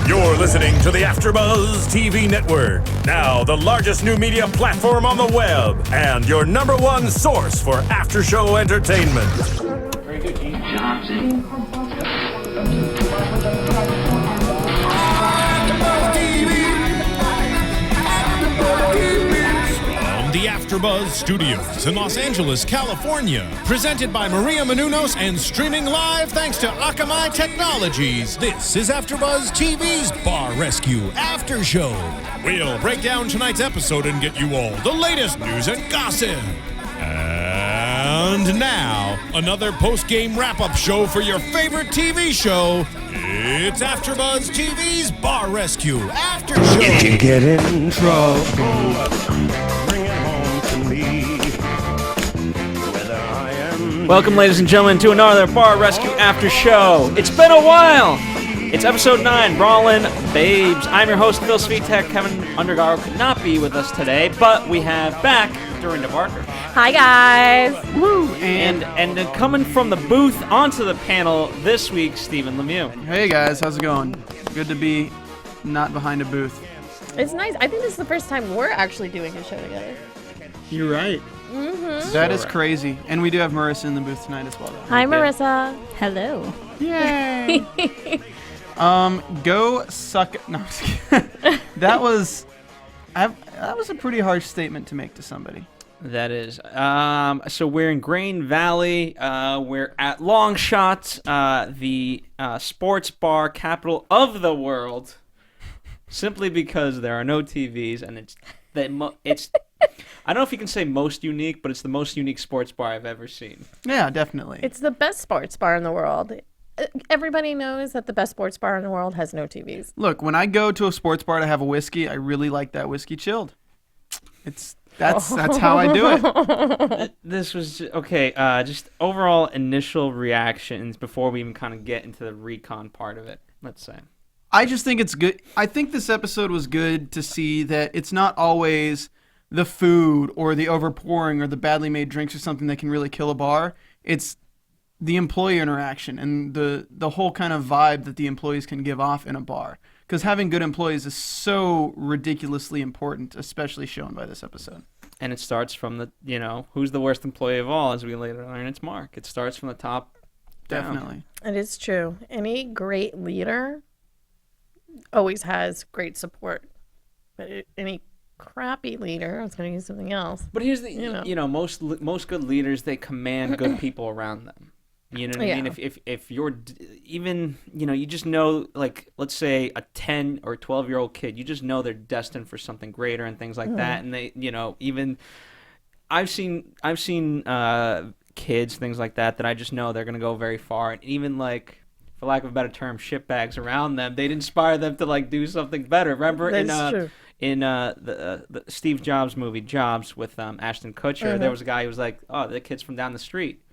You're listening to the AFTERBUZZ TV Network, now the largest new media platform on the web, and your number one source for after-show entertainment. Very good, Gene. Jobs in. The AFTERBUZZ Studios in Los Angeles, California. Presented by Maria Menounos and streaming live thanks to Akamai Technologies. This is AFTERBUZZ TV's Bar Rescue After Show. We'll break down tonight's episode and get you all the latest news and gossip. And now, another post-game wrap-up show for your favorite TV show. It's AFTERBUZZ TV's Bar Rescue After Show. If you get in trouble, bring it home to me. Whether I am. Welcome, ladies and gentlemen, to another Bar Rescue After Show. It's been a while. It's episode 9, Brawlin Babes. I'm your host, Phil Svitek. Kevin Undergaro could not be with us today, but we have back Dorinda Barker. Hi, guys. Woo! And coming from the booth onto the panel this week, Stephen Lemieux. Hey guys, how's it going? Good to be not behind a booth. It's nice. I think this is the first time we're actually doing a show together. You're right. Mm-hmm. That is crazy. And we do have Marissa in the booth tonight as well. Hi, Marissa. Hello. Yay! Go suck it. No, I'm just kidding. That was a pretty harsh statement to make to somebody. That is. So we're in Grain Valley. We're at Long Shot, the sports bar capital of the world, simply because there are no TVs, and it's I don't know if you can say most unique, but it's the most unique sports bar I've ever seen. Yeah, definitely. It's the best sports bar in the world. Everybody knows that the best sports bar in the world has no TVs. Look, when I go to a sports bar to have a whiskey, I really like that whiskey chilled. That's how I do it. This was okay. Just overall initial reactions before we even kind of get into the recon part of it. Let's say. I just think it's good. I think this episode was good to see that it's not always the food or the overpouring or the badly made drinks or something that can really kill a bar. It's the employee interaction and the whole kind of vibe that the employees can give off in a bar. Because having good employees is so ridiculously important, especially shown by this episode. And it starts from the, who's the worst employee of all, as we later learn it's Mark. It starts from the top down. Definitely. It is true. Any great leader always has great support. But any crappy leader, I was going to use something else. But here's the, most good leaders, they command good people around them. You know what I mean? If you're even, you just know, like, let's say a 10 or 12-year-old kid, you just know they're destined for something greater and things like that. And they, even I've seen kids, things like that I just know they're going to go very far. And even, like, for lack of a better term, shitbags around them, they'd inspire them to, like, do something better. Remember in the Steve Jobs movie, Jobs, with Ashton Kutcher, there was a guy who was like, oh, the kid's from down the street.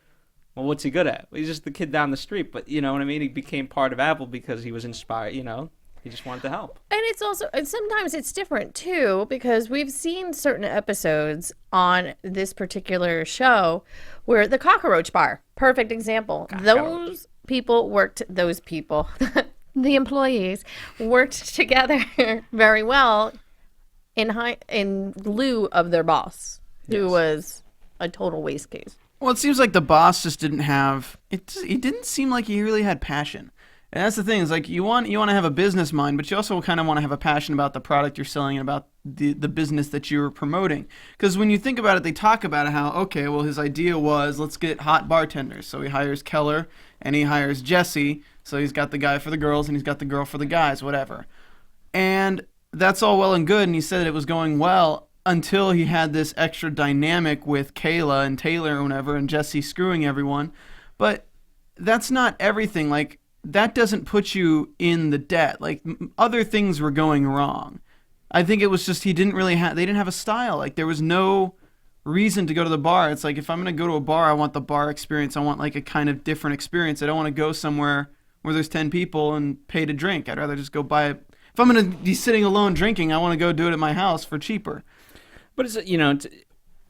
Well, what's he good at? Well, he's just the kid down the street. But you know what I mean? He became part of Apple because he was inspired, He just wanted to help. And it's also, and sometimes it's different, too, because we've seen certain episodes on this particular show where the cockroach bar, perfect example. Those people, the employees, worked together very well in lieu of their boss, who was a total waste case. Well, it seems like the boss just didn't have it. It didn't seem like he really had passion, and that's the thing. Is like you want to have a business mind, but you also kind of want to have a passion about the product you're selling and about the business that you're promoting. Because when you think about it, they talk about how his idea was let's get hot bartenders. So he hires Keller and he hires Jesse. So he's got the guy for the girls and he's got the girl for the guys, whatever. And that's all well and good. And he said that it was going well. Until he had this extra dynamic with Kayla and Taylor or whatever, and Jesse screwing everyone. But that's not everything. Like, that doesn't put you in the debt. Like, other things were going wrong. I think it was just they didn't have a style. Like, there was no reason to go to the bar. It's like, if I'm going to go to a bar, I want the bar experience. I want, like, a kind of different experience. I don't want to go somewhere where there's 10 people and pay to drink. I'd rather just go buy it. If I'm going to be sitting alone drinking, I want to go do it at my house for cheaper. But it's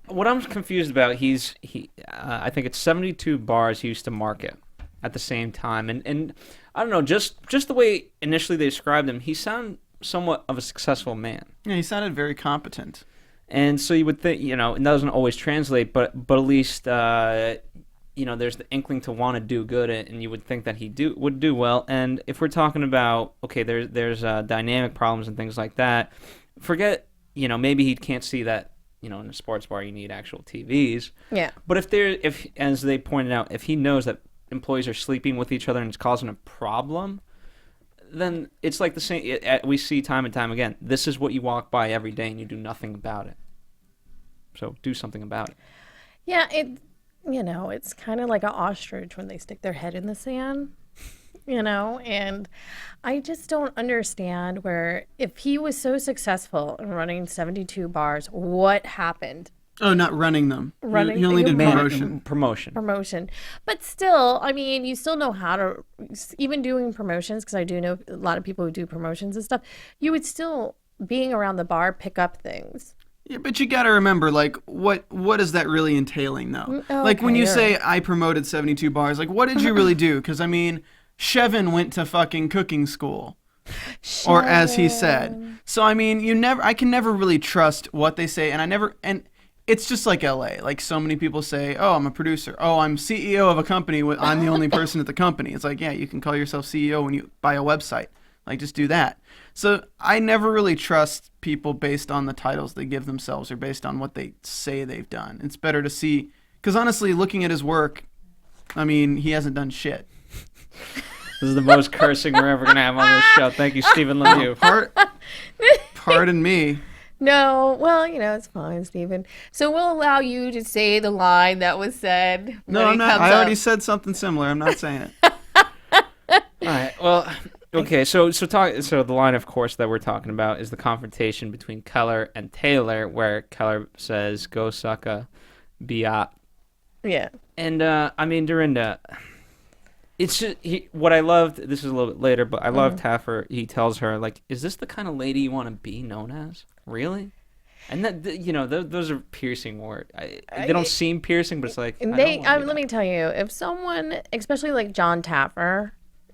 what I'm confused about. I think it's 72 bars he used to market at the same time, and I don't know, just the way initially they described him, he sounded somewhat of a successful man. Yeah, he sounded very competent. And so you would think, you know, it doesn't always translate, but at least, you know, there's the inkling to want to do good, and you would think that he would do well. And if we're talking about, okay, there's dynamic problems and things like that, forget, you know, maybe he can't see that, you know, in a sports bar you need actual TVs. Yeah. But if as they pointed out, if he knows that employees are sleeping with each other and it's causing a problem, then it's like the same. We see time and time again. This is what you walk by every day and you do nothing about it. So do something about it. Yeah, you know, it's kind of like an ostrich when they stick their head in the sand, you know, and I just don't understand where if he was so successful in running 72 bars, what happened? Oh, not running them. Running, you only did promotion. promotion. But still, I mean, you still know how to, even doing promotions, because I do know a lot of people who do promotions and stuff, you would still, being around the bar, pick up things. Yeah, but you got to remember, like, what is that really entailing, though? Okay, like, when you say, I promoted 72 bars, like, what did you really do? Because, I mean, Chevin went to fucking cooking school. Or as he said. So, I mean, I can never really trust what they say, and it's just like LA. Like, so many people say, oh, I'm a producer. Oh, I'm CEO of a company. I'm the only person at the company. It's like, yeah, you can call yourself CEO when you buy a website. Like, just do that. So I never really trust people based on the titles they give themselves or based on what they say they've done. It's better to see, because honestly, looking at his work, I mean, he hasn't done shit. This is the most cursing we're ever going to have on this show. Thank you, Stephen Lemieux. Pardon me. No, well, you know, it's fine, Stephen. So we'll allow you to say the line that was said. No, I'm not. I already said something similar. I'm not saying it. All right. Well, okay. So the line, of course, that we're talking about is the confrontation between Keller and Taylor, where Keller says, "Go sucka, biat." Yeah. And I mean, Dorinda. It's just what I loved. This is a little bit later, but I loved Taffer. He tells her, like, "Is this the kind of lady you want to be known as? Really?" And that, you know, those are piercing words. They don't seem piercing, but it's like let me tell you, if someone, especially like John Taffer,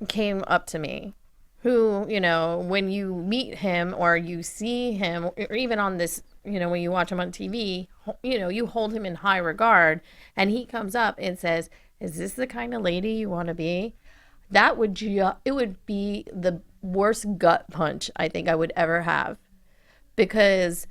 came up to me, who, you know, when you meet him or you see him, or even on this, you know, when you watch him on TV, you know, you hold him in high regard, and he comes up and says, "Is this the kind of lady you want to be?" That would it would be the worst gut punch I think I would ever have, because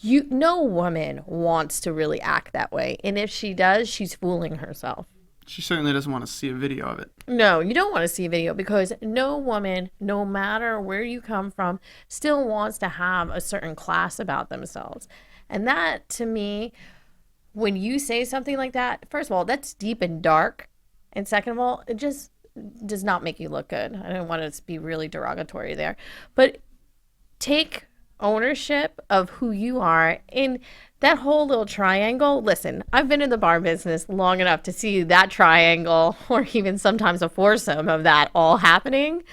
no woman wants to really act that way, and if she does, she's fooling herself. She certainly doesn't want to see a video of it. No, you don't want to see a video, because no woman, no matter where you come from, still wants to have a certain class about themselves. And that, to me, when you say something like that, first of all, that's deep and dark. And second of all, it just does not make you look good. I don't want it to be really derogatory there. But take ownership of who you are. And that whole little triangle, listen, I've been in the bar business long enough to see that triangle, or even sometimes a foursome of that all happening.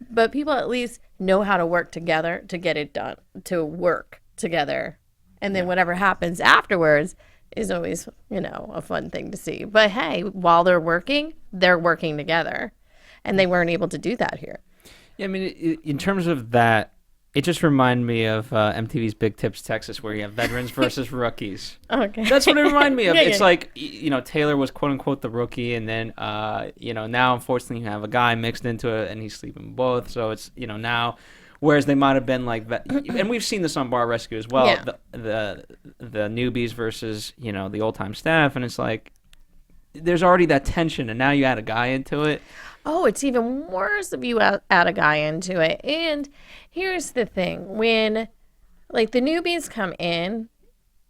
But people at least know how to work together to get it done, to work together. And then whatever happens afterwards is always, you know, a fun thing to see. But hey, while they're working together. And they weren't able to do that here. Yeah, I mean, in terms of that, it just reminded me of MTV's Big Tips Texas, where you have veterans versus rookies. Okay. That's what it reminded me of. Yeah, it's yeah. like, you know, Taylor was quote unquote the rookie, and then, you know, now unfortunately you have a guy mixed into it and he's sleeping both. So it's, you know, now, whereas they might have been like, and we've seen this on Bar Rescue as well, Yeah. the newbies versus, you know, the old time staff. And it's like, there's already that tension, and now you add a guy into it. Oh, it's even worse if you add a guy into it. And here's the thing. When, like, the newbies come in,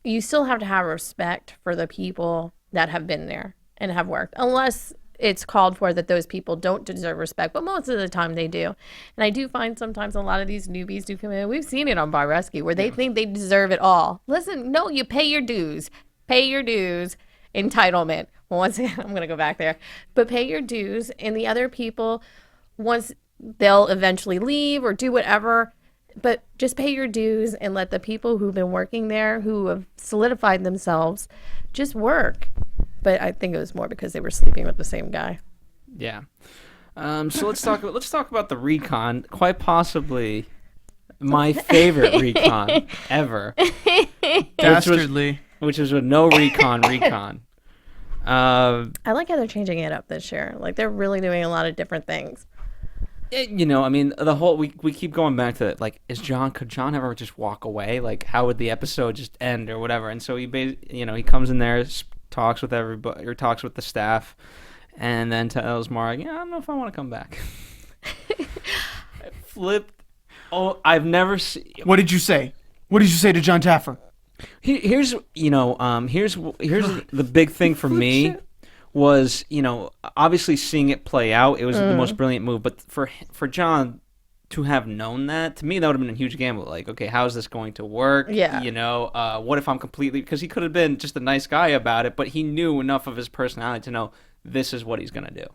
you still have to have respect for the people that have been there and have worked. Unless it's called for that those people don't deserve respect. But most of the time they do. And I do find sometimes a lot of these newbies do come in. We've seen it on Bar Rescue where they think they deserve it all. Listen, no, you pay your dues. Pay your dues. Entitlement. Well, once again, I'm going to go back there. But pay your dues, and the other people, once they'll eventually leave or do whatever, but just pay your dues and let the people who've been working there, who have solidified themselves, just work. But I think it was more because they were sleeping with the same guy. Yeah. So let's talk about the recon. Quite possibly my favorite recon ever. Dastardly. Which was a no recon. I like how they're changing it up this year. Like they're really doing a lot of different things. I mean, the whole we keep going back to like, could John ever just walk away? Like, how would the episode just end or whatever? And so he comes in there, talks with everybody or talks with the staff, and then tells Mark, I don't know if I want to come back. I flipped. Oh, I've never seen. What did you say? What did you say to John Taffer? Here's the big thing for me was, obviously seeing it play out, it was the most brilliant move. But for John to have known that, to me, that would have been a huge gamble. Like, okay, how is this going to work? Yeah. What if I'm completely, because he could have been just a nice guy about it, but he knew enough of his personality to know this is what he's going to do.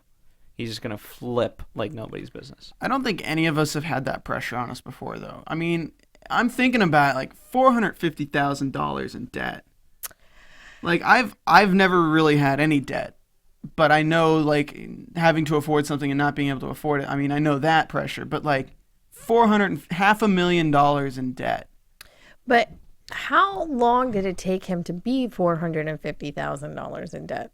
He's just going to flip like nobody's business. I don't think any of us have had that pressure on us before, though. I mean, I'm thinking about like $450,000 in debt. Like I've never really had any debt, but I know like having to afford something and not being able to afford it. I mean, I know that pressure, but like $500,000 in debt. But how long did it take him to be $450,000 in debt?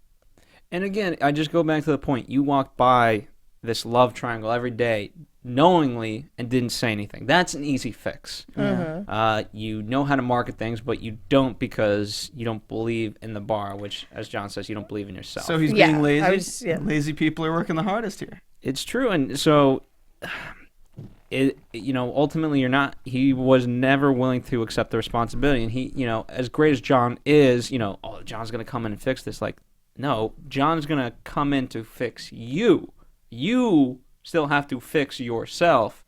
And again, I just go back to the point. You walked by this love triangle every day knowingly and didn't say anything. That's an easy fix. You know how to market things, but you don't because you don't believe in the bar, which, as John says, you don't believe in yourself. So he's being lazy. Lazy people are working the hardest here. It's true. And so, ultimately he was never willing to accept the responsibility. And he, as great as John is, John's going to come in and fix this. Like, no, John's going to come in to fix you. You still have to fix yourself.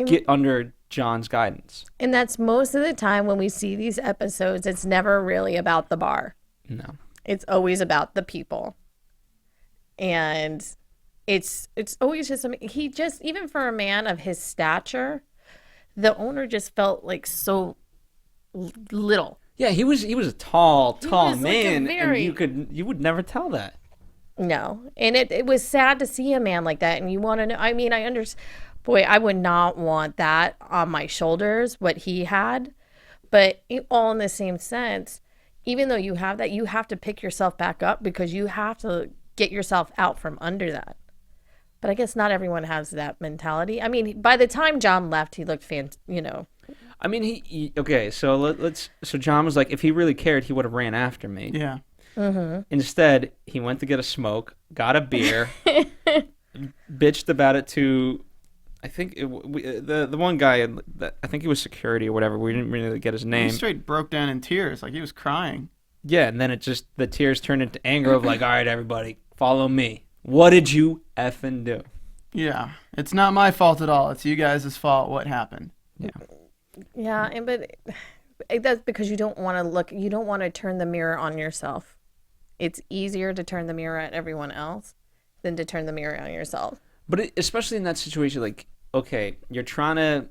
Get under John's guidance. And that's most of the time when we see these episodes, it's never really about the bar. No. It's always about the people. And it's always just, he just, even for a man of his stature, the owner just felt like so little. Yeah, he was a tall man, like and you would never tell that. No, and it was sad to see a man like that, and you want to know. I mean, I understand. Boy, I would not want that on my shoulders, what he had, but all in the same sense. Even though you have that, you have to pick yourself back up because you have to get yourself out from under that. But I guess not everyone has that mentality. I mean, by the time John left, he looked I mean, okay. So So John was like, if he really cared, he would have ran after me. Yeah. Mm-hmm. Instead, he went to get a smoke, got a beer, bitched about it to, I think the one guy, I think he was security or whatever. We didn't really get his name. He straight broke down in tears, like he was crying. Yeah, and then the tears turned into anger of like, all right, everybody, follow me. What did you effing do? Yeah, it's not my fault at all. It's you guys' fault. What happened? Yeah. Yeah, but that's because you don't want to turn the mirror on yourself. It's easier to turn the mirror at everyone else than to turn the mirror on yourself. But especially in that situation, like, okay, you're trying to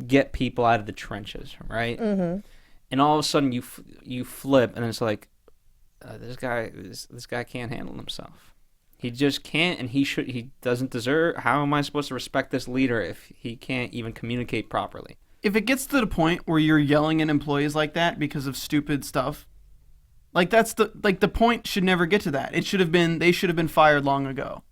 get people out of the trenches, right? Mm-hmm. And all of a sudden you flip, and it's like, this guy can't handle himself. He just can't, and he doesn't deserve. How am I supposed to respect this leader if he can't even communicate properly? If it gets to the point where you're yelling at employees like that because of stupid stuff, like the point should never get to that. They should have been fired long ago.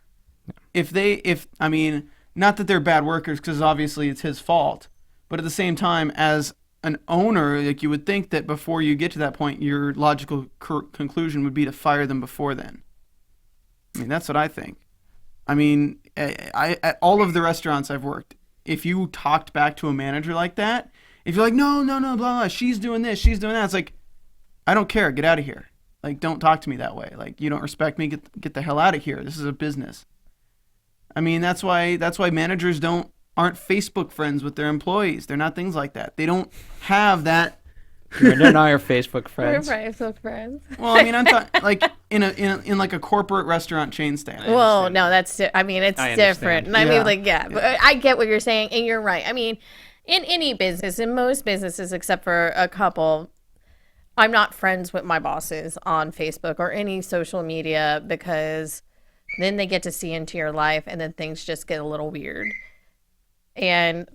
I mean, not that they're bad workers because obviously it's his fault, but at the same time, as an owner, like you would think that before you get to that point, your logical conclusion would be to fire them before then. I mean, that's what I think. I mean, I at all of the restaurants I've worked, if you talked back to a manager like that, if you're like, no, blah, blah, she's doing this, she's doing that, it's like, I don't care, get out of here. Like, don't talk to me that way. Like, you don't respect me, get the hell out of here. This is a business. I mean, that's why managers aren't Facebook friends with their employees. They're not things like that. They don't have that. They're not your Facebook friends. We're Facebook friends. Well, I mean, I'm talking like in like a corporate restaurant chain stand. Well, no, it's different. And I mean, like, yeah, but I get what you're saying, and you're right. I mean, in any business, in most businesses, except for a couple, I'm not friends with my bosses on Facebook or any social media because Then they get to see into your life, and then things just get a little weird. And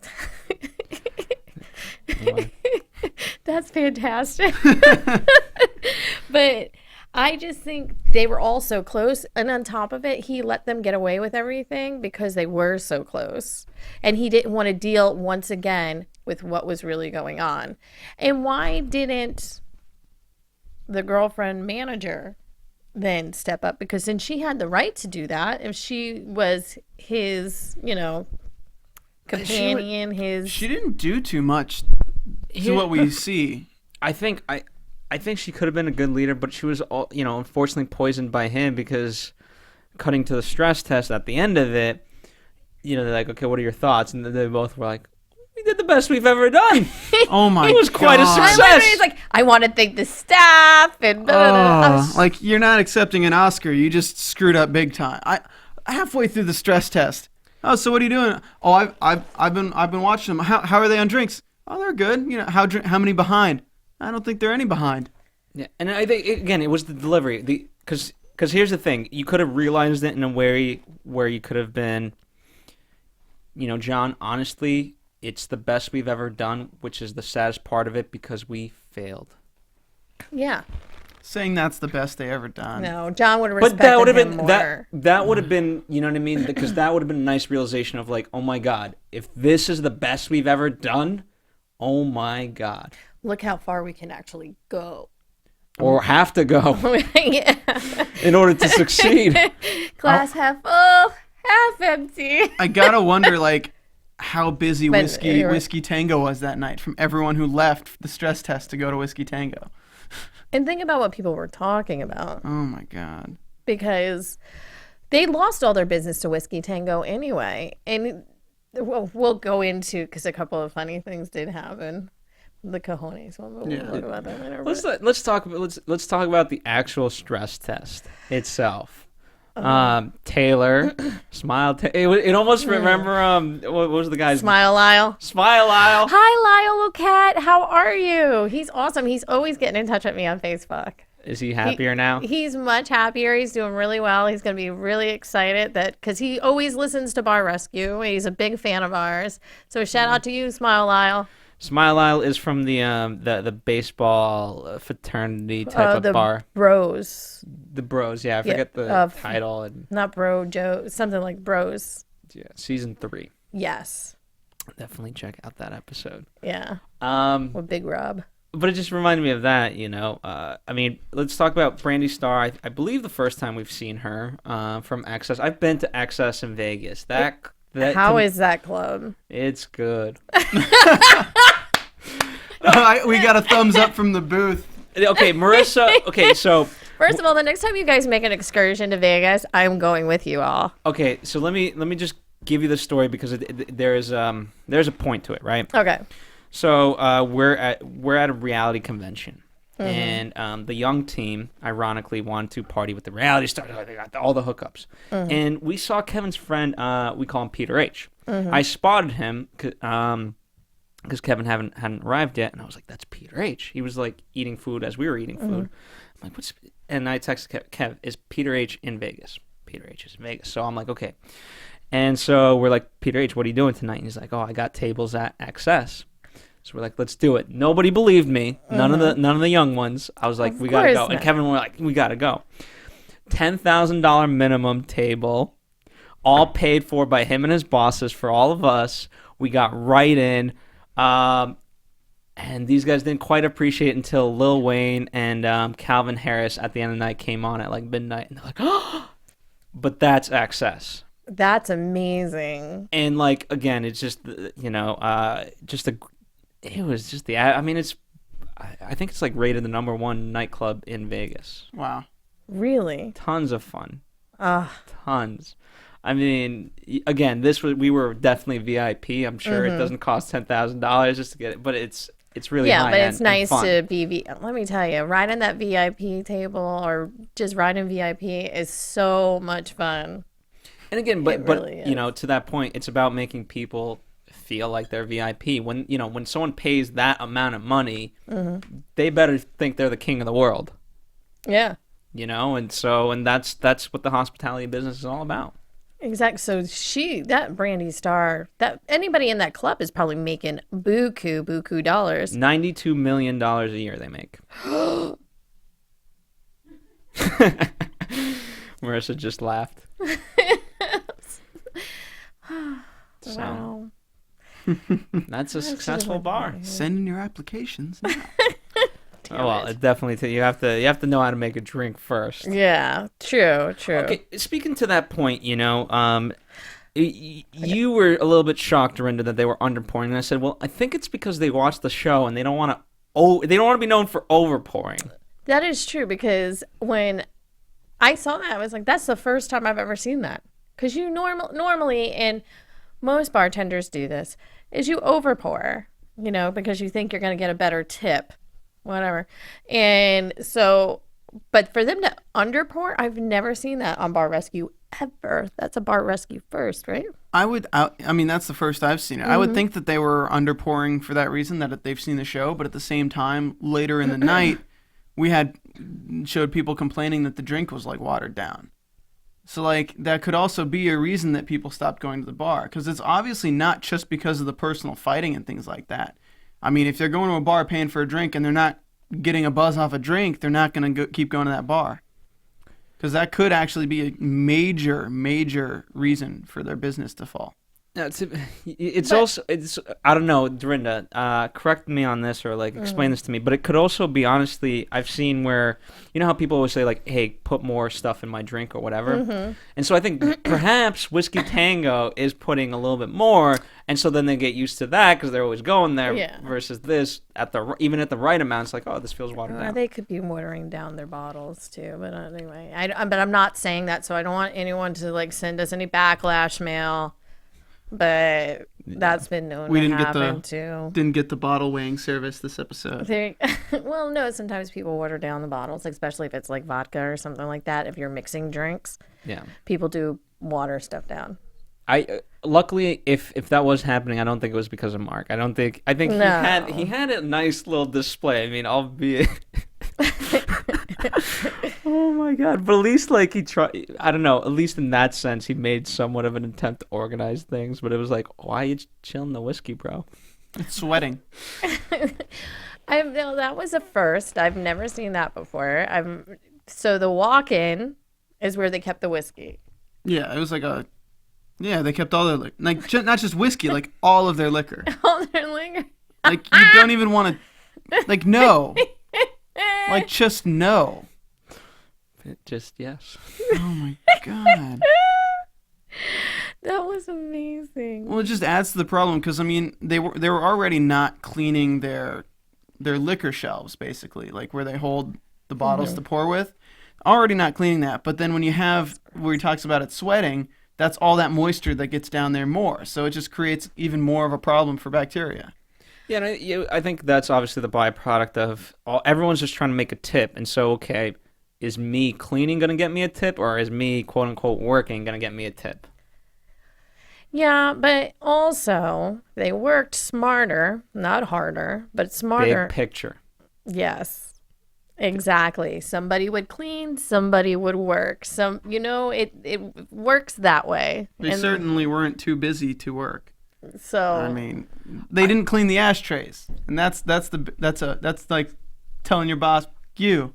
that's fantastic. But I just think they were all so close. And on top of it, he let them get away with everything because they were so close. And he didn't want to deal once again with what was really going on. And why didn't the girlfriend manager then step up? Because then she had the right to do that if she was his, companion. She didn't do too much to what we see. I think she could have been a good leader, but she was, unfortunately poisoned by him because cutting to the stress test at the end of it, they're like, okay, what are your thoughts? And they both were like, we did the best we've ever done. Oh my god. It was quite a success. He's like, I want to thank the staff and like you're not accepting an Oscar. You just screwed up big time. I halfway through the stress test. Oh, so what are you doing? Oh, I've been watching them. How are they on drinks? Oh, they're good. How many behind? I don't think there are any behind. Yeah, and I think again it was the delivery. Because here's the thing, you could have realized it in a way where you could have been, John. Honestly, it's the best we've ever done, which is the saddest part of it because we failed. Yeah. Saying that's the best they ever done. No, John would have respected him more. That would have been, you know what I mean? Because that would have been a nice realization of like, oh my God, if this is the best we've ever done, oh my God. Look how far we can actually go. Or have to go. Yeah. In order to succeed. Glass half full, half empty. I gotta wonder, like, how busy Whiskey Tango was that night from everyone who left the stress test to go to Whiskey Tango. And think about what people were talking about. Oh my God. Because they lost all their business to Whiskey Tango anyway. And we'll go into, because a couple of funny things did happen. The cojones one, but we'll talk about that later. Let's talk about the actual stress test itself. Taylor, Smile. It almost remember what was the guy's Smile Lyle. Smile Lyle. Hi Lyle Cat, how are you? He's awesome. He's always getting in touch with me on Facebook. Is he happier now? He's much happier. He's doing really well. He's going to be really excited because he always listens to Bar Rescue. He's a big fan of ours. So shout out to you, Smile Lyle. Smile Lyle is from the baseball fraternity type of bar. Bros. The Bros, yeah. I forget the title. Not Bro Joe, something like Bros. Yeah, season 3. Yes. Definitely check out that episode. Yeah. With Big Rob. But it just reminded me of that, I mean, let's talk about Brandy Starr. I believe the first time we've seen her from Access. I've been to Access in Vegas. How is that club? It's good. We got a thumbs up from the booth. Okay, Marissa. Okay, so first of all, the next time you guys make an excursion to Vegas, I'm going with you all. Okay, so let me just give you the story because there's a point to it, right? Okay. So we're at a reality convention, and the young team ironically wanted to party with the reality stars. They got all the hookups, and we saw Kevin's friend. We call him Peter H. I spotted him because Kevin hadn't arrived yet, and I was like, "That's Peter H." He was like eating food as we were eating food. I'm like, "What's?" And I texted Kev, "Is Peter H in Vegas?" Peter H is in Vegas, so I'm like, "Okay." And so we're like, "Peter H, what are you doing tonight?" And he's like, "Oh, I got tables at XS." So we're like, "Let's do it." Nobody believed me. None of the young ones. I was like, "We gotta go." And Kevin were like, "We gotta go." $10,000 minimum table, all paid for by him and his bosses for all of us. We got right in. And these guys didn't quite appreciate it until Lil Wayne and Calvin Harris at the end of the night came on at like midnight, and they're like, "Oh!" But that's Access. That's amazing. And like again, it's just it was just the. I mean, I think it's like rated the #1 nightclub in Vegas. Wow. Really? Tons of fun. Tons. I mean, again, we were definitely VIP. I'm sure it doesn't cost $10,000 just to get it, but it's really high but it's end nice and fun. to be. Let me tell you, riding that VIP table or just riding VIP is so much fun. And again, but really to that point, it's about making people feel like they're VIP. When someone pays that amount of money, they better think they're the king of the world. Yeah. and that's what the hospitality business is all about. Exactly. So that Brandy Star, that anybody in that club is probably making buku dollars. $92 million a year they make. Marissa just laughed. Wow. That's a successful bar. Send in your applications now. Oh, well, it definitely. You have to know how to make a drink first. Yeah, true. Okay, speaking to that point, you were a little bit shocked, Dorinda, that they were underpouring. And I said, well, I think it's because they watched the show and they don't want to be known for overpouring. That is true, because when I saw that, I was like, that's the first time I've ever seen that. Because you normally, and most bartenders do this, is you overpour, because you think you're going to get a better tip, whatever. And so, but for them to underpour, I've never seen that on Bar Rescue ever. That's a Bar Rescue first, right? I mean, that's the first I've seen it. I would think that they were underpouring for that reason, that they've seen the show, but at the same time, later in the night, we showed people complaining that the drink was like watered down. So that could also be a reason that people stopped going to the bar, because it's obviously not just because of the personal fighting and things like that. I mean, if they're going to a bar paying for a drink and they're not getting a buzz off a drink, they're not going to keep going to that bar, because that could actually be a major reason for their business to fall. No, it's I don't know, Dorinda, correct me on this or explain this to me, but it could also be, honestly, I've seen where, how people always say hey, put more stuff in my drink or whatever. And so I think perhaps Whiskey Tango is putting a little bit more, and so then they get used to that because they're always going there, versus this even at the right amount, it's like, oh, this feels watered down. They could be watering down their bottles too, but anyway, but I'm not saying that, so I don't want anyone to send us any backlash mail. But that's been known to happen too. Didn't get the bottle weighing service this episode. Well, no, sometimes people water down the bottles, especially if it's like vodka or something like that. If you're mixing drinks, people do water stuff down. Luckily, if that was happening, I don't think it was because of Mark. I think he had a nice little display. I mean, albeit. Oh my god! But at least he tried. I don't know. At least in that sense, he made somewhat of an attempt to organize things. But it was why are you chilling the whiskey, bro? It's sweating. That was a first. I've never seen that before. So the walk-in is where they kept the whiskey. Yeah, it was they kept all their liquor, not just whiskey, all of their liquor. All their liquor. You don't even want to, no. Just no. Just yes. Oh my god. That was amazing. Well, it just adds to the problem, because I mean they were already not cleaning their liquor shelves, basically, where they hold the bottles to pour with. Already not cleaning that, but then when you have where he talks about it sweating, that's all that moisture that gets down there more. So it just creates even more of a problem for bacteria. Yeah, and I think that's obviously the byproduct of everyone's just trying to make a tip, and so is me cleaning going to get me a tip, or is me, quote unquote, working going to get me a tip? Yeah, but also they worked smarter, not harder, but smarter. Big picture. Yes, exactly. Somebody would clean, somebody would work. It works that way. They certainly weren't too busy to work. So I mean, they didn't clean the ashtrays, and that's like telling your boss you.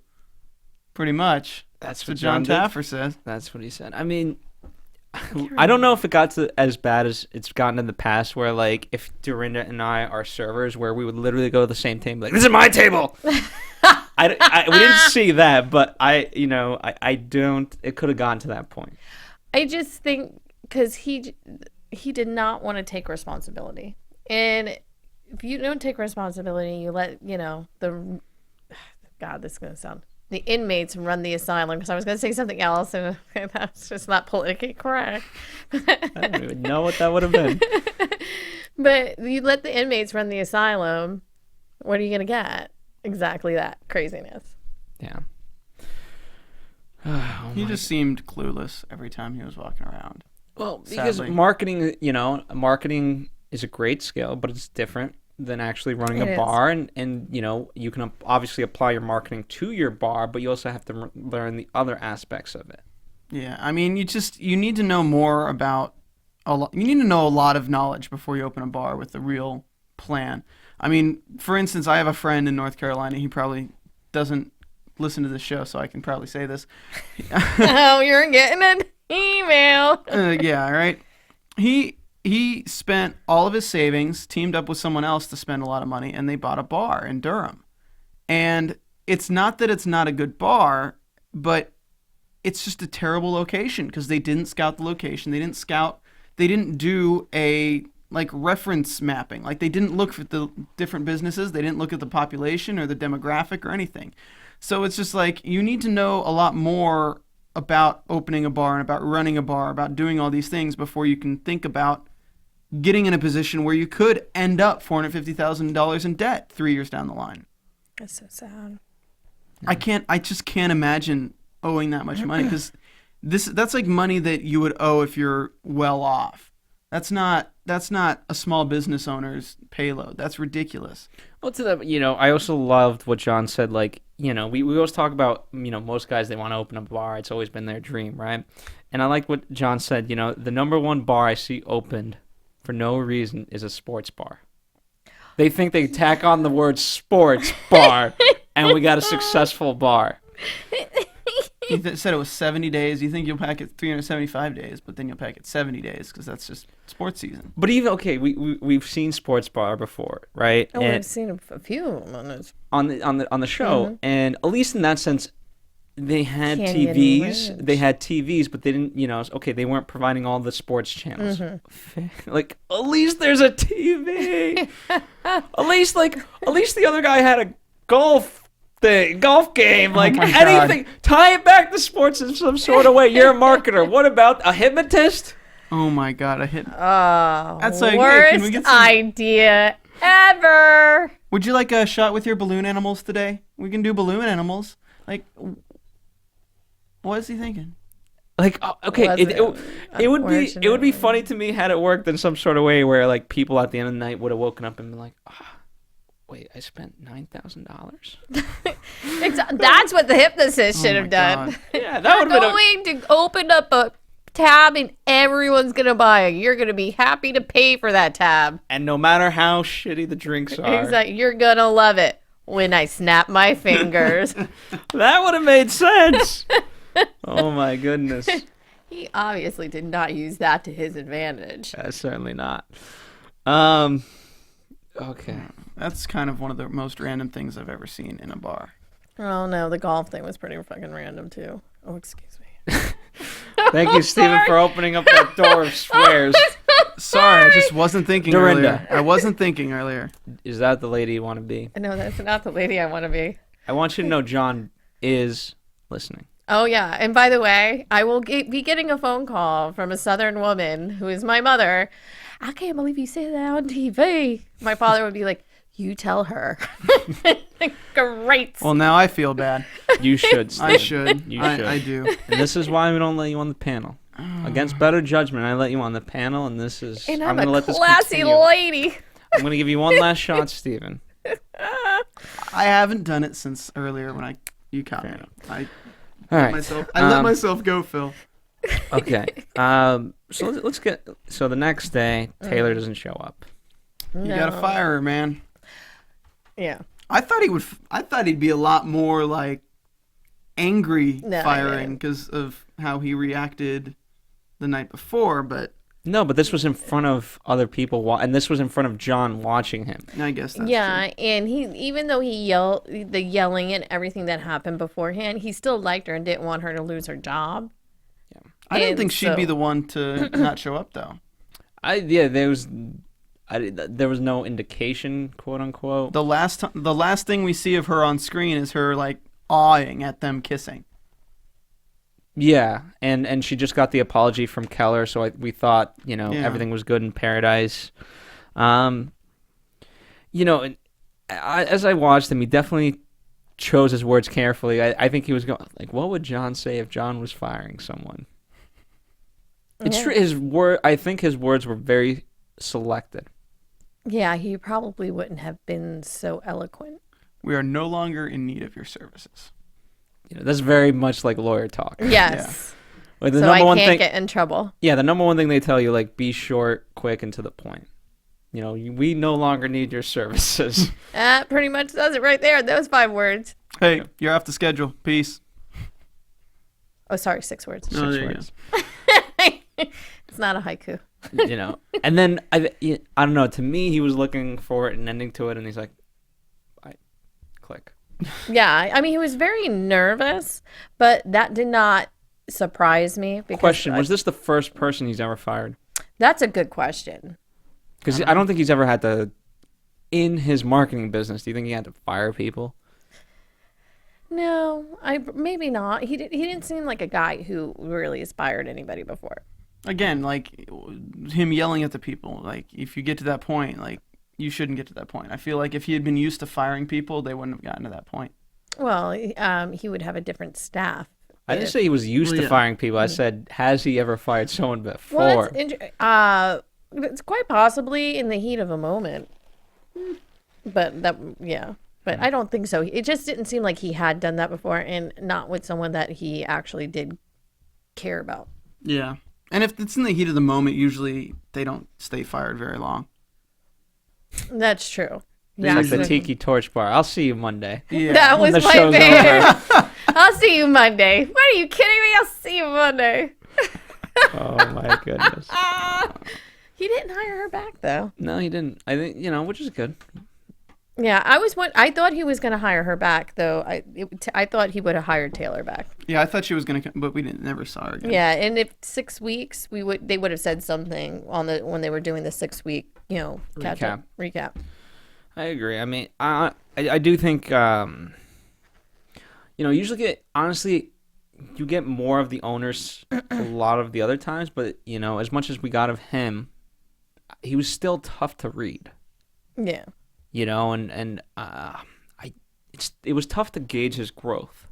Pretty much. That's what John Taffer says. That's what he said. I mean, I don't know if it got to as bad as it's gotten in the past, where if Dorinda and I are servers, where we would literally go to the same table, this is my table. We didn't see that, but I don't. It could have gone to that point. I just think because he did not want to take responsibility, and if you don't take responsibility, you let the God. This is gonna sound. The inmates run the asylum, because I was going to say something else, and that's just not politically correct. I don't even know what that would have been. But you let the inmates run the asylum, what are you going to get? Exactly that craziness. Yeah. He just seemed clueless every time he was walking around. Well, because marketing is a great skill, but it's different than actually running It a is. bar, and you know, you can obviously apply your marketing to your bar, but you also have to learn the other aspects of it. Yeah, I mean, you need to know more about you need to know a lot of knowledge before you open a bar with a real plan. I mean, for instance, I have a friend in North Carolina. He probably doesn't listen to this show, so I can probably say this. Oh, you're getting an email. Yeah, right. He spent all of his savings, teamed up with someone else to spend a lot of money, and they bought a bar in Durham. And it's not that it's not a good bar, but it's just a terrible location because they didn't scout the location. They didn't do a reference mapping. Like, they didn't look at the different businesses. They didn't look at the population or the demographic or anything. So it's just like, you need to know a lot more about opening a bar and about running a bar, about doing all these things before you can think about getting in a position where you could end up $450,000 in debt 3 years down the line. That's so sad. I just can't imagine owing that much money, because that's like money that you would owe if you're well off. That's not a small business owner's payload. That's ridiculous. Well, I also loved what John said. Like, we always talk about, most guys, they want to open a bar. It's always been their dream, right? And I like what John said. The number one bar I see opened for no reason is a sports bar. They think they tack on the word sports bar, and we got a successful bar. You said it was 70 days. You think you'll pack it 375 days, but then you'll pack it 70 days because that's just sports season. But even, okay, we've seen sports bar before, right? Oh, and I've seen a few on this. on the show, and at least in that sense, they had Canyon TVs. Ranch. They had TVs, but they didn't. They weren't providing all the sports channels. Like, at least there's a TV. at least the other guy had a golf game, like my anything. Tie it back to sports in some sort of way. You're a marketer. What about a hypnotist? Oh my God, That's like, hey, worst can we get some- idea ever. Would you like a shot with your balloon animals today? We can do balloon animals. Like, what is he thinking? Like, okay, Was it would be unfortunately. funny to me had it worked in some sort of way where, like, people at the end of the night would have woken up and been like, wait, I spent $9,000. That's what the hypnotist should Oh have my done. God. Yeah, that would have been. Going to open up a tab and everyone's gonna buy it. You're gonna be happy to pay for that tab. And no matter how shitty the drinks are, Exactly. You're gonna love it when I snap my fingers. that would have made sense. Oh my goodness. He obviously did not use that to his advantage. Certainly not. Okay. That's kind of one of the most random things I've ever seen in a bar. Oh no, the golf thing was pretty fucking random too. Oh, excuse me. Thank you, Stephen, for opening up that door of swears. Sorry, I just wasn't thinking Dorinda. earlier. I wasn't thinking earlier. Is that the lady you want to be? No, that's not the lady I want to be. I want you to know John is listening. Oh yeah, and by the way, I will be getting a phone call from a Southern woman who is my mother. I can't believe you say that on TV. My father would be like, "You tell her." Great. Well, now I feel bad. You should, Stephen. I should. You should. I do. And this is why we don't let you on the panel. Against better judgment, I let you on the panel, and this is... And I'm I'm going to a let this classy continue. lady. I'm going to give you one last shot, Stephen. I haven't done it since earlier when you caught me. All right. I let myself go, Phil. Okay. So let's get... So the next day, Taylor doesn't show up. You gotta fire her, man. Yeah. I thought he'd be a lot more like angry No, firing yeah. because of how he reacted the night before, but No, but this was in front of other people, and this was in front of John watching him. I guess that's Yeah, and he, even though he the yelling and everything that happened beforehand, he still liked her and didn't want her to lose her job. true. I didn't and think she'd be so- the one to not show up though. There was no indication, quote unquote. The last thing we see of her on screen is her like awing at them kissing. Yeah, and she just got the apology from Keller, so we thought, everything was good in paradise. And as I watched him, he definitely chose his words carefully. I think he was going, like, what would John say if John was firing someone? It's true. I think his words were very selected. Yeah, he probably wouldn't have been so eloquent. We are no longer in need of your services. That's very much like lawyer talk. Yes. Like So I can't get in trouble. Yeah, the number one thing they tell you, like, be short, quick, and to the point. We no longer need your services. That pretty much does it right there. Those 5 words. Hey, you're off the schedule. Peace. Oh, sorry, 6 words. No, there you words. It's not a haiku. And then I don't know. To me, he was looking for an ending to it, and he's like, "I click." Yeah, I mean, he was very nervous, but that did not surprise me. Because Question: was this the first person he's ever fired? That's a good question. Because I don't think he's ever had to, in his marketing business. Do you think he had to fire people? No, maybe not. He didn't seem like a guy who really inspired anybody before. Again, like him yelling at the people. Like if you get to that point, like you shouldn't get to that point. I feel like if he had been used to firing people, they wouldn't have gotten to that point. Well, he would have a different staff. I didn't say he was used to firing people. I said, has he ever fired someone before? Well, it's quite possibly in the heat of a moment. But But I don't think so. It just didn't seem like he had done that before, and not with someone that he actually did care about. Yeah. And if it's in the heat of the moment, usually they don't stay fired very long. That's true. It's like the Tiki Torch Bar. I'll see you Monday. Yeah. That was The my show's favorite. I'll see you Monday. What, are you kidding me? I'll see you Monday. Oh my goodness. He didn't hire her back though. No, he didn't. I think which is good. Yeah, I thought he was going to hire her back though. I thought he would have hired Taylor back. Yeah, I thought she was gonna come, but we never saw her again. Yeah, and if 6 weeks, they would have said something when they were doing the 6 week, recap. I agree. I mean, I do think usually honestly you get more of the owners a lot of the other times, but as much as we got of him, he was still tough to read. Yeah. It was tough to gauge his growth.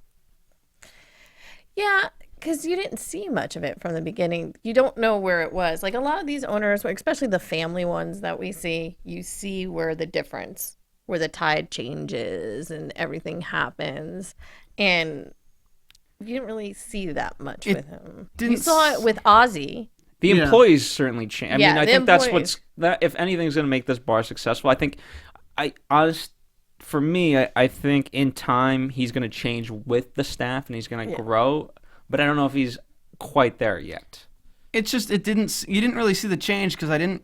Yeah, because you didn't see much of it from the beginning. You don't know where it was. Like a lot of these owners, especially the family ones that we see, you see where the tide changes and everything happens. And you didn't really see that much with him. You saw it with Ozzy. The employees certainly change. I mean, I think employees. that if anything's going to make this bar successful, I think I think in time he's going to change with the staff and he's going to grow, but I don't know if he's quite there yet. It's just you didn't really see the change because I didn't.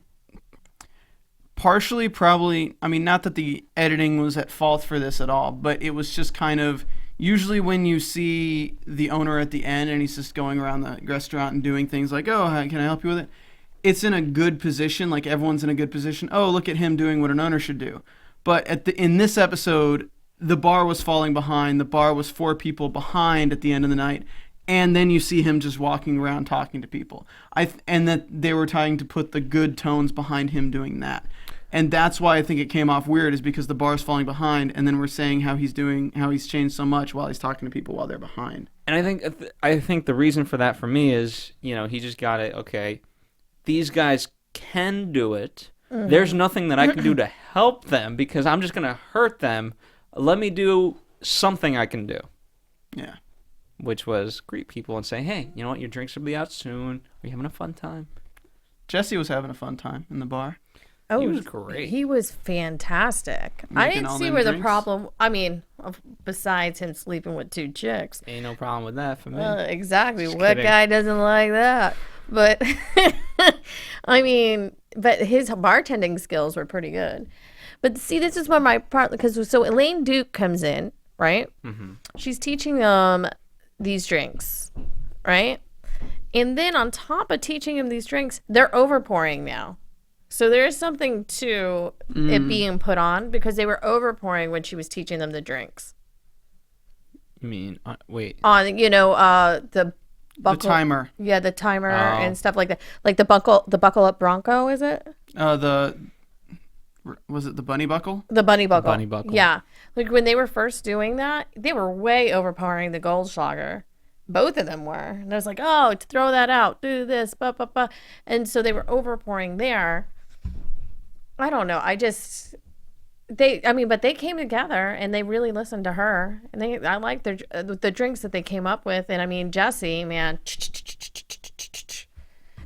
Partially, probably. I mean, not that the editing was at fault for this at all, but it was just kind of. Usually when you see the owner at the end and he's just going around the restaurant and doing things like, oh, can I help you with it? It's in a good position, like everyone's in a good position. Oh, look at him doing what an owner should do. But in this episode, the bar was falling behind. The bar was 4 people behind at the end of the night. And then you see him just walking around talking to people. And that they were trying to put the good tones behind him doing that. And that's why I think it came off weird, is because the bar's falling behind, and then we're saying how he's changed so much while he's talking to people while they're behind. And I think the reason for that for me is, he just got it. Okay, these guys can do it. Mm-hmm. There's nothing that I can do to help them because I'm just gonna hurt them. Let me do something I can do. Yeah. Which was greet people and say, hey, you know what? Your drinks will be out soon. Are you having a fun time? Jesse was having a fun time in the bar. Oh, he was great. He was fantastic. I didn't see where the problem. I mean, besides him sleeping with 2 chicks, ain't no problem with that for me. Exactly. Just what kidding. Guy doesn't like that? But I mean, but his bartending skills were pretty good. But see, this is where my part, because so Elaine Duke comes in, right? Mm-hmm. She's teaching them these drinks, right? And then on top of teaching them these drinks, they're overpouring now. So there is something to it being put on because they were overpouring when she was teaching them the drinks. You mean wait? On the buckle, the timer. Yeah, the timer and stuff like that. Like the buckle up Bronco, is it? Was it the bunny buckle? The bunny buckle. Bunny buckle. Yeah. Like when they were first doing that, they were way overpowering the Goldschlager. Both of them were. And I was like, oh, to throw that out, do this, blah, blah, blah. And so they were overpouring there. I don't know. But they came together and they really listened to her, and I like the drinks that they came up with. And I mean, Jesse, man,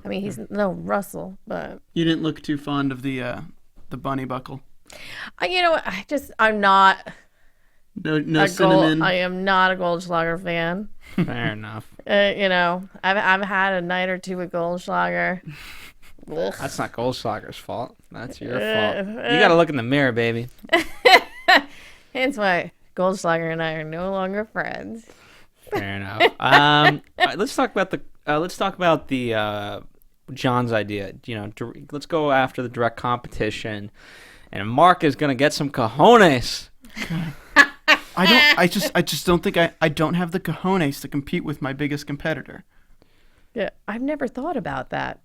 I mean, he's no Russell, but You didn't look too fond of the bunny buckle. I'm not. No cinnamon. I am not a Goldschlager fan. Fair enough. I've had a night or two with Goldschlager. Ugh. That's not Goldschlager's fault. That's your fault. You got to look in the mirror, baby. Hence why Goldschlager and I are no longer friends. Fair enough. All right, let's talk about the John's idea. Let's go after the direct competition, and Mark is gonna get some cojones. I just don't think I don't have the cojones to compete with my biggest competitor. Yeah, I've never thought about that.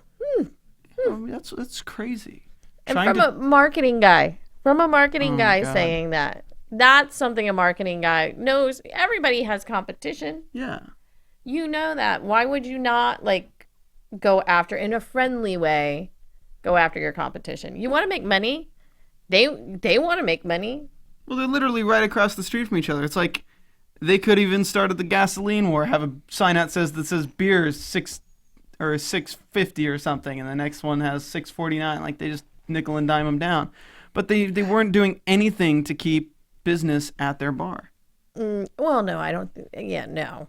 Oh, that's crazy. And a marketing guy saying that. That's something a marketing guy knows. Everybody has competition. Yeah. You know that. Why would you not go after, in a friendly way, go after your competition? You want to make money. They want to make money. Well, they're literally right across the street from each other. It's like they could even start at the gasoline war, have a sign that says beer is $6.50 or something, and the next one has $6.49. Like, they just nickel and dime them down. But they weren't doing anything to keep business at their bar. Well, no, I don't. No,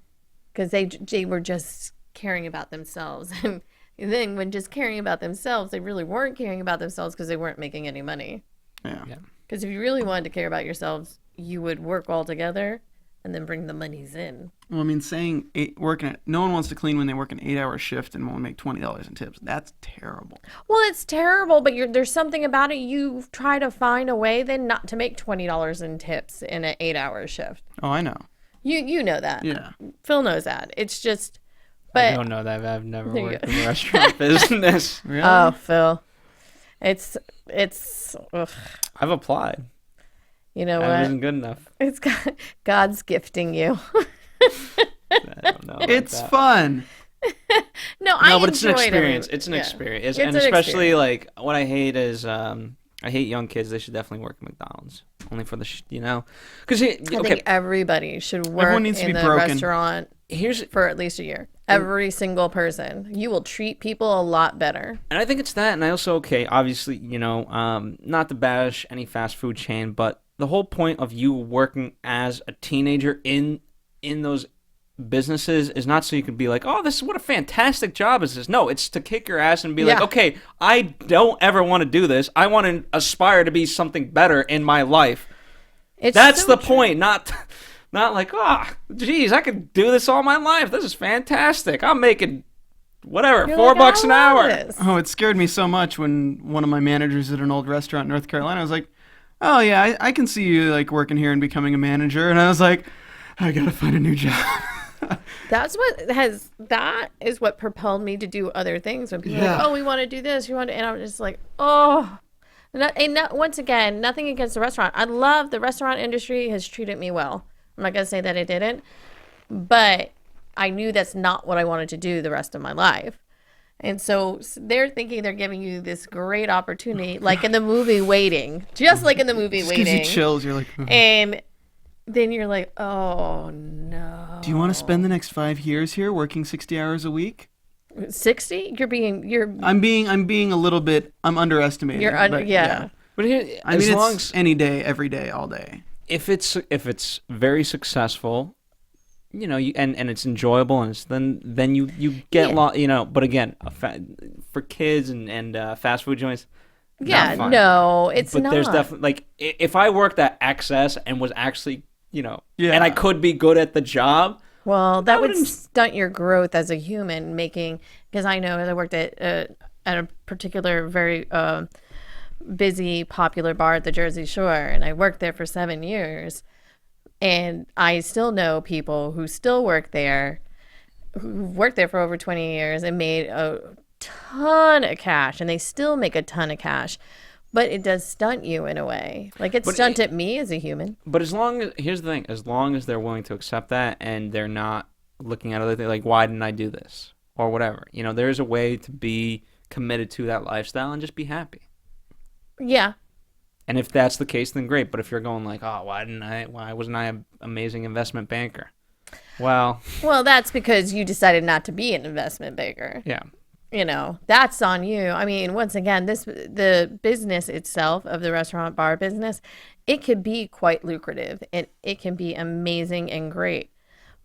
because they were just caring about themselves, and then when just caring about themselves, they really weren't caring about themselves because they weren't making any money. Yeah. Because if you really wanted to care about yourselves, you would work all together and then bring the monies in. Well, I mean, no one wants to clean when they work an 8-hour shift and won't make $20 in tips. That's terrible. Well, it's terrible, but there's something about it. You try to find a way then not to make $20 in tips in an 8-hour shift. Oh, I know. You know that. Yeah. Phil knows that. It's just, but I don't know that. I've never worked in the restaurant business. Really? Oh, Phil, it's. Ugh. I've applied. You know I what? wasn't good enough. It's God's gifting you. I don't know. It's fun. No, but it's an experience. It's an experience, and especially experience. What I hate is I hate young kids. They should definitely work at McDonald's only for the because I think everybody should work Everyone needs to in be the broken. restaurant for at least a year. Every single person. You will treat people a lot better. And I think it's that, and I also obviously not to bash any fast food chain, but the whole point of you working as a teenager in those businesses is not so you can be like, oh, what a fantastic job is this. No, it's to kick your ass and be like, okay, I don't ever want to do this. I want to aspire to be something better in my life. That's the point, not like, geez, I could do this all my life. This is fantastic. I'm making whatever, $4 an hour. Oh, it scared me so much when one of my managers at an old restaurant in North Carolina was like, oh yeah, I can see you working here and becoming a manager. And I was like, I gotta find a new job. That is what propelled me to do other things. When people are like, oh, we want to do this, and I'm just like, oh. Once again, nothing against the restaurant. I love the restaurant industry has treated me well. I'm not gonna say that it didn't, but I knew that's not what I wanted to do the rest of my life. And so they're thinking they're giving you this great opportunity, like in the movie Waiting, just like in the movie Waiting. Gives you chills. You're like, and then you're like, oh no. Do you want to spend the next 5 years here working 60 hours a week? 60? I'm being a little bit. I'm underestimating. Yeah. But here, it's any day, every day, all day. If it's very successful, and it's enjoyable, and then you get But again, for kids and fast food joints. Yeah, no, it's but not. There's definitely if I worked at XS and was actually and I could be good at the job. Well, that would stunt your growth as a human, because I know I worked at a particular very busy, popular bar at the Jersey Shore, and I worked there for 7 years, and I still know people who still work there, who worked there for over 20 years and made a ton of cash, and they still make a ton of cash. But it does stunt you in a way. Like, it stunted me as a human. But here's the thing, as long as they're willing to accept that and they're not looking at other things like, why didn't I do this? Or whatever. There's a way to be committed to that lifestyle and just be happy. Yeah. And if that's the case, then great. But if you're going like, oh, why wasn't I an amazing investment banker? Well, that's because you decided not to be an investment banker. yeah. You know, that's on you. I mean, once again, the business itself of the restaurant bar business, it could be quite lucrative and it can be amazing and great.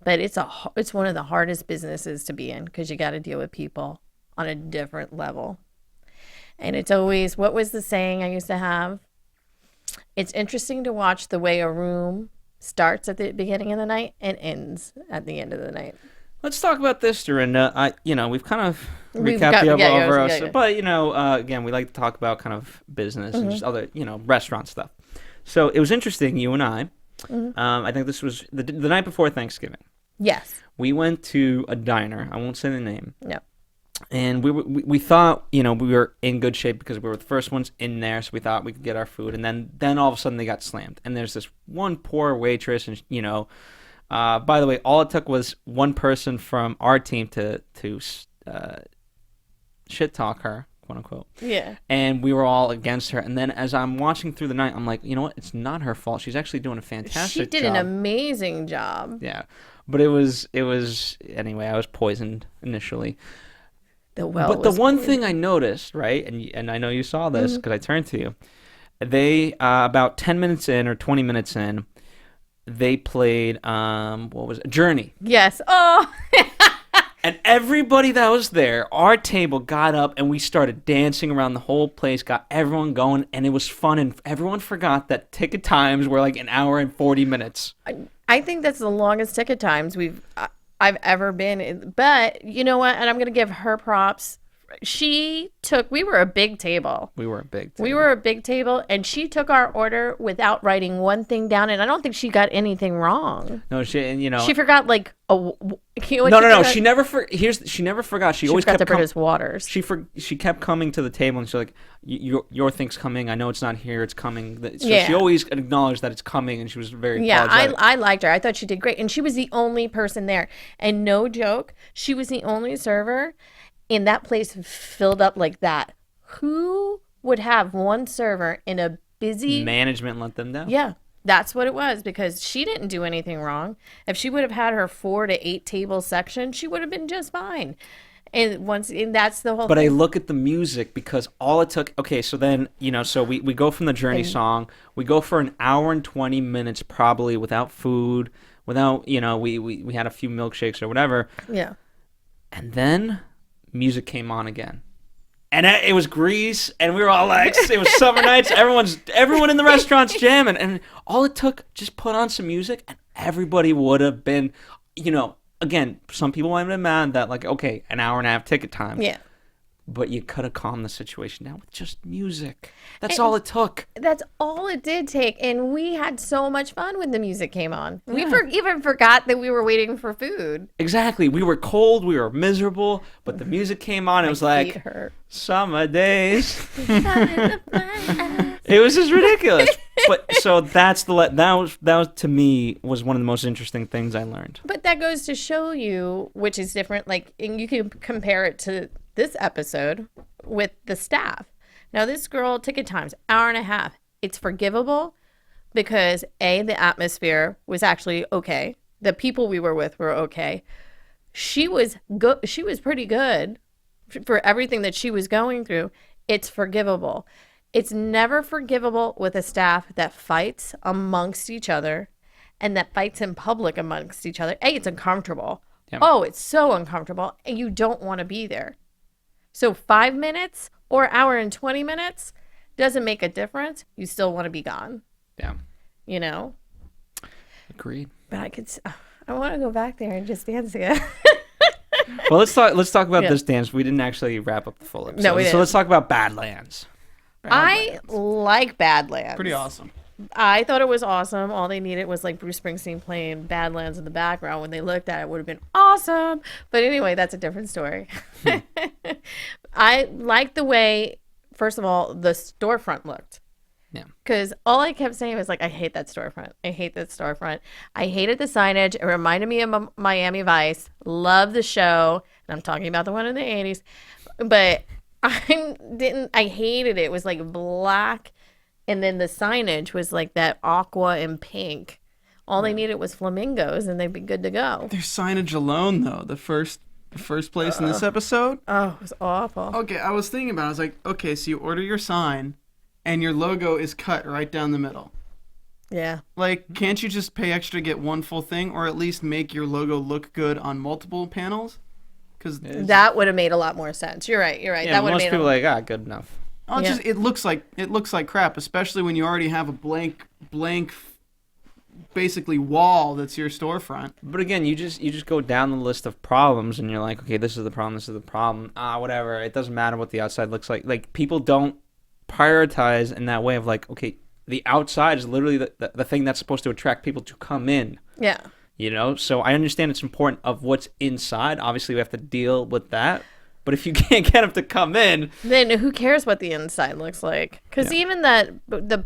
But it's one of the hardest businesses to be in because you got to deal with people on a different level. And it's always, what was the saying I used to have? It's interesting to watch the way a room starts at the beginning of the night and ends at the end of the night. Let's talk about this, Dorinda. We've kind of recapped the overall, but again, we like to talk about kind of business and just other, restaurant stuff. So it was interesting, you and I. I think this was the night before Thanksgiving. Yes. We went to a diner. I won't say the name. No. And we thought, we were in good shape because we were the first ones in there, so we thought we could get our food. And then all of a sudden they got slammed. And there's this one poor waitress, and by the way, all it took was one person from our team to shit talk her, quote unquote. Yeah. And we were all against her. And then as I'm watching through the night, I'm like, you know what? It's not her fault. She's actually doing a fantastic job. She did an amazing job. Yeah. But it was anyway, I was poisoned initially. But the one thing I noticed, right, and I know you saw this because I turned to you, they about 10 minutes in or 20 minutes in, they played what was it? Journey. Yes. Oh. And everybody that was there, our table got up and we started dancing around the whole place, got everyone going, and it was fun. And everyone forgot that ticket times were like an hour and 40 minutes. I think that's the longest ticket times I've ever been in. But you know what? And I'm going to give her props. We were a big table. We were a big table, and she took our order without writing one thing down, and I don't think she got anything wrong. No, she forgot like no. She never forgot. She always forgot kept to produce waters. She kept coming to the table, and she's like, "Your thing's coming. I know it's not here. It's coming." So she always acknowledged that it's coming, and she was very apologetic. I liked her. I thought she did great, and she was the only person there. And no joke, she was the only server. In that place filled up like that. Who would have one server in a busy... Management let them down. Yeah, that's what it was, because she didn't do anything wrong. If she would have had her 4 to 8 table section, she would have been just fine. And that's the whole But thing. I look at the music because all it took... Okay, so then, so we go from the Journey song. We go for an hour and 20 minutes probably without food, without, we had a few milkshakes or whatever. Yeah. And then... music came on again, and it was Grease, and we were all like, it was summer nights, everyone in the restaurant's jamming, and all it took, just put on some music and everybody would have been, again, some people might have been mad that like, okay, an hour and a half ticket time, but you could have calmed the situation down with just music. That's all it took. That's all it did take, and we had so much fun when the music came on. We even forgot that we were waiting for food. Exactly. We were cold, we were miserable, but the music came on. It was like summer days. It was just ridiculous. But so that was to me was one of the most interesting things I learned. But that goes to show you, which is different. Like, and you can compare it to this episode with the staff. Now, this girl, ticket times, hour and a half. It's forgivable because the atmosphere was actually okay. The people we were with were okay. She was good. She was pretty good for everything that she was going through. It's forgivable. It's never forgivable with a staff that fights amongst each other and that fights in public amongst each other. It's uncomfortable. Yep. Oh, it's so uncomfortable, and you don't want to be there. So 5 minutes or hour and 20 minutes doesn't make a difference. You still want to be gone. Yeah. Agreed. But I want to go back there and just dance again. Well, let's talk about this dance. We didn't actually wrap up the full episode. No, we didn't. So let's talk about Badlands. I like Badlands. Pretty awesome. I thought it was awesome. All they needed was like Bruce Springsteen playing Badlands in the background. When they looked at it, would have been awesome. But anyway, that's a different story. I like the way, first of all, the storefront looked. Yeah. Because all I kept saying was like, I hate that storefront. I hate that storefront. I hated the signage. It reminded me of Miami Vice. Love the show. And I'm talking about the one in the 80s. But I hated it. It was like black, and then the signage was like that aqua and pink. All they needed was flamingos, and they'd be good to go. Their signage alone, though, the first place in this episode. Oh, it was awful. Okay, I was thinking about it. I was like, okay, so you order your sign, and your logo is cut right down the middle. Yeah. Like, can't you just pay extra to get one full thing, or at least make your logo look good on multiple panels? Because that would have made a lot more sense. You're right. Yeah, that would most have people are like, good enough. it looks like crap, especially when you already have a blank, basically wall that's your storefront. But again, you just go down the list of problems, and you're like, okay, this is the problem, this is the problem. Whatever. It doesn't matter what the outside looks like. Like, people don't prioritize in that way of like, okay, the outside is literally the thing that's supposed to attract people to come in. Yeah. You know, so I understand it's important of what's inside. Obviously, we have to deal with that. But if you can't get them to come in, then who cares what the inside looks like? Because even the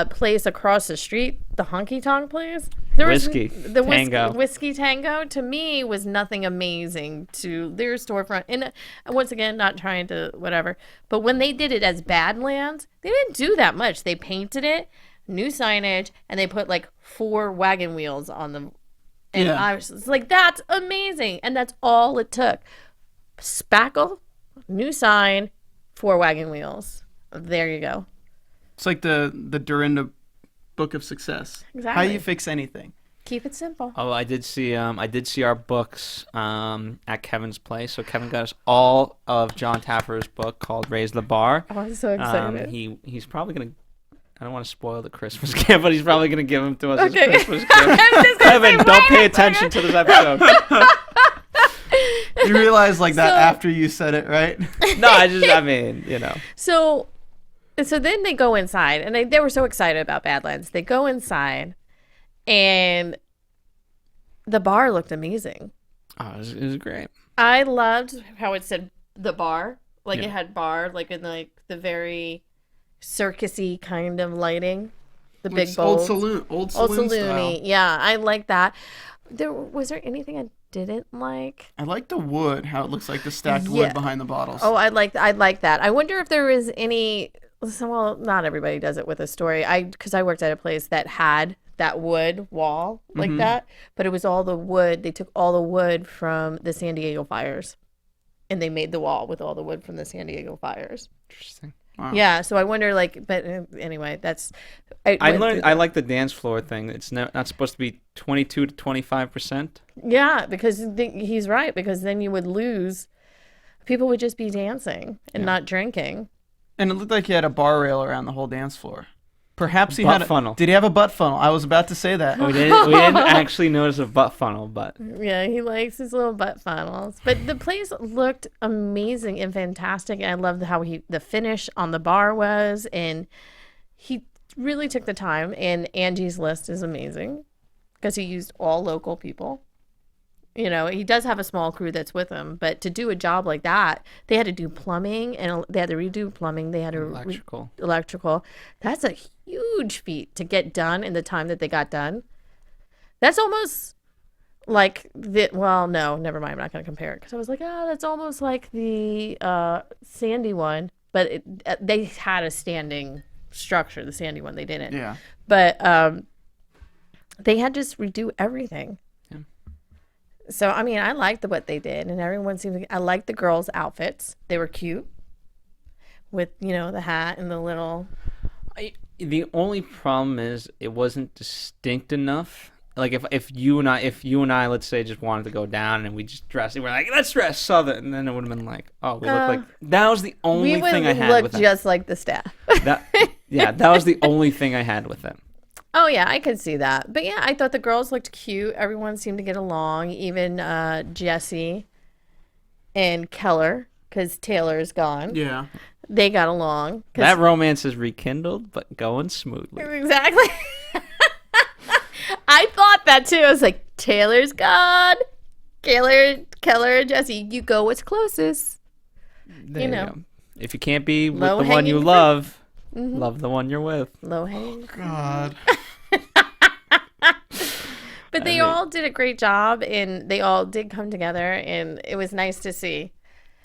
place across the street, the honky tonk place, whiskey tango, to me was nothing amazing to their storefront. And once again, not trying to whatever, but when they did it as Badlands, they didn't do that much. They painted it, new signage, and they put like 4 wagon wheels on them. And I was just like, that's amazing. And that's all it took. Spackle, new sign, 4 wagon wheels. There you go. It's like the Dorinda book of success. Exactly. How you fix anything. Keep it simple. oh, I did see our books at Kevin's place. So Kevin got us all of John Taffer's book called Raise the Bar. Oh, I'm so excited. He's probably gonna. I don't want to spoil the Christmas gift, but he's probably gonna give him to us Okay. as Christmas gift. Kevin, don't pay attention to this episode. You realize that after you said it, right? No, I mean, you know. So then they go inside, and they were so excited about Badlands. They go inside, and the bar looked amazing. Oh, it was great. I loved how it said the bar. Like, it had bar, like, in, like, the very circusy kind of lighting. The big It's bowls. old saloon style. Yeah, I like that. Was there anything I didn't like? I like the wood, how it looks like the stacked wood behind the bottles. Oh, I like that. I wonder if there was any. Well, not everybody does it with a story. Because I worked at a place that had that wood wall like that, but it was all the wood. They took all the wood from the San Diego fires, and they made the wall with all the wood from the San Diego fires. Interesting. Wow. Yeah, so I wonder, but anyway, that's. I learned I like the dance floor thing. It's not supposed to be 22 to 25%. Yeah, because he's right. Because then you would lose. People would just be dancing and not drinking. And it looked like he had a bar rail around the whole dance floor. Perhaps he Butt had a funnel. Did he have a butt funnel? I was about to say that. We didn't actually notice a butt funnel, but Yeah, he likes his little butt funnels. But the place looked amazing and fantastic. And I loved how the finish on the bar was. And he really took the time. And Angie's list is amazing because he used all local people. You know, he does have a small crew that's with him. But to do a job like that, they had to do plumbing. And they had to redo plumbing. They had to electrical. That's a huge feat to get done in the time that they got done. That's almost like well, no, never mind. I'm not going to compare it because I was like, that's almost like the Sandy one, but they had a standing structure. The Sandy one, they didn't. Yeah. But they had to just redo everything. Yeah. So I mean, I liked what they did, and everyone seemed. I liked the girls' outfits. They were cute, with the hat and the little. The only problem is it wasn't distinct enough. Like if you and I, let's say, just wanted to go down and we just dressed, we're like, let's dress Southern, and then it would have been like, oh, we look like. That was the only thing I had with it. We would look just like the staff. That was the only thing I had with it. Oh yeah, I could see that. But yeah, I thought the girls looked cute. Everyone seemed to get along. Even Jesse and Keller, because Taylor's gone. Yeah. They got along. That romance is rekindled, but going smoothly. Exactly. I thought that too. I was like, Taylor's gone. Keller and Jesse, you go what's closest. There you go. If you can't be with the one Low-hanging you fruit. love, love the one you're with. Low hanging. God. But they all did a great job, and they all did come together, and it was nice to see.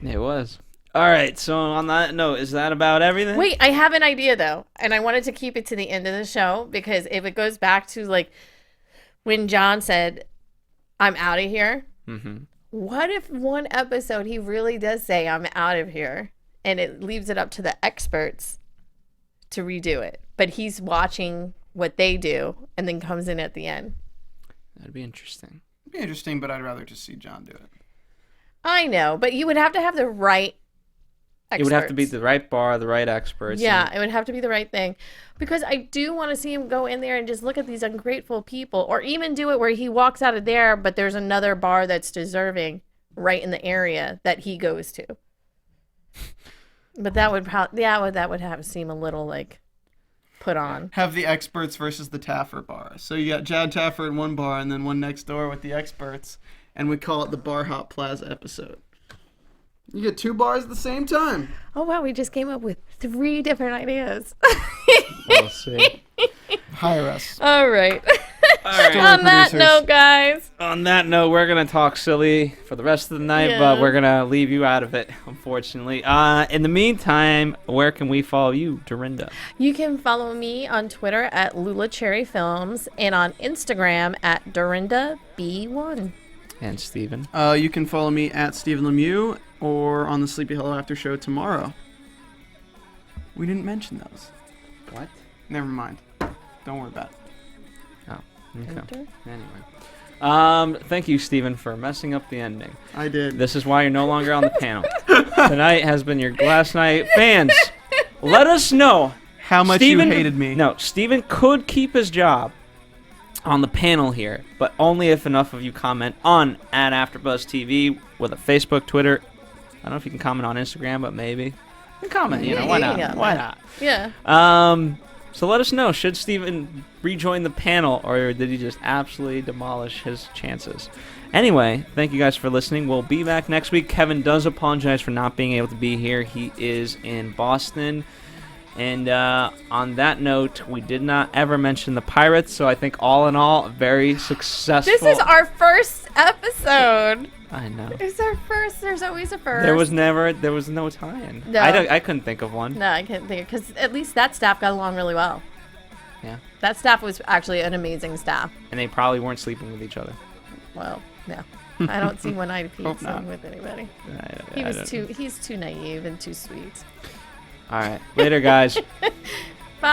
It was. All right. So on that note, is that about everything? Wait, I have an idea though, and I wanted to keep it to the end of the show because if it goes back to like when John said, "I'm out of here." Mm-hmm. What if one episode he really does say, "I'm out of here," and it leaves it up to the experts to redo it, but he's watching what they do and then comes in at the end? That'd be interesting. It'd be interesting, but I'd rather just see John do it. I know, but you would have to have the right experts. It would have to be the right bar, the right experts. Yeah, it would have to be the right thing. Because I do want to see him go in there and just look at these ungrateful people. Or even do it where he walks out of there, but there's another bar that's deserving right in the area that he goes to. But that would that would have to seem a little like put on. Have the experts versus the Taffer bar. So you got Jad Taffer in one bar and then one next door with the experts. And we call it the Bar Hop Plaza episode. You get 2 bars at the same time. Oh, wow. We just came up with 3 different ideas. We'll see. Hire us. All right. All right. On that note, guys. On that note, we're going to talk silly for the rest of the night, but we're going to leave you out of it, unfortunately. In the meantime, where can we follow you, Dorinda? You can follow me on Twitter at Lula Cherry Films and on Instagram at Dorinda B1. And Steven? You can follow me at Steven Lemieux or on the Sleepy Hollow After Show tomorrow. We didn't mention those. What? Never mind. Don't worry about it. Oh, okay. Anyway. Thank you, Steven, for messing up the ending. I did. This is why you're no longer on the panel. Tonight has been your last night. Fans, let us know how much you hated me. No, Steven could keep his job on the panel here, but only if enough of you comment on @AfterBuzz TV with a Facebook, Twitter. I don't know if you can comment on Instagram, but maybe. You can comment, why not? Why not? Yeah. So let us know, should Steven rejoin the panel, or did he just absolutely demolish his chances? Anyway, thank you guys for listening. We'll be back next week. Kevin does apologize for not being able to be here. He is in Boston. And on that note, we did not ever mention the Pirates, so I think all in all, very successful. This is our first episode. I know. It's our first. There's always a first. There was no tie-in. No. I couldn't think of one. No, I can't think because at least that staff got along really well. Yeah. That staff was actually an amazing staff. And they probably weren't sleeping with each other. Well, no. I don't see one-eyed Pete sleeping with anybody. He's too naive and too sweet. All right. Later, guys.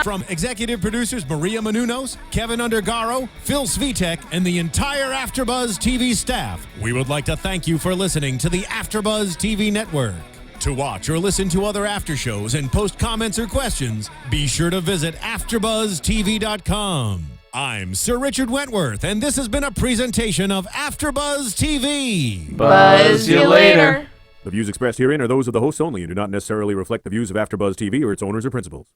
From executive producers Maria Menounos, Kevin Undergaro, Phil Svitek, and the entire AfterBuzz TV staff, we would like to thank you for listening to the AfterBuzz TV network. To watch or listen to other after shows and post comments or questions, be sure to visit AfterBuzzTV.com. I'm Sir Richard Wentworth, and this has been a presentation of AfterBuzz TV. Buzz you later. The views expressed herein are those of the hosts only and do not necessarily reflect the views of AfterBuzz TV or its owners or principals.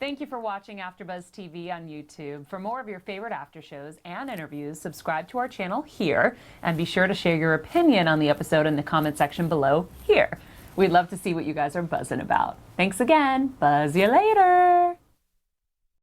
Thank you for watching AfterBuzz TV on YouTube. For more of your favorite after shows and interviews, subscribe to our channel here, and be sure to share your opinion on the episode in the comment section below here. We'd love to see what you guys are buzzing about. Thanks again. Buzz you later.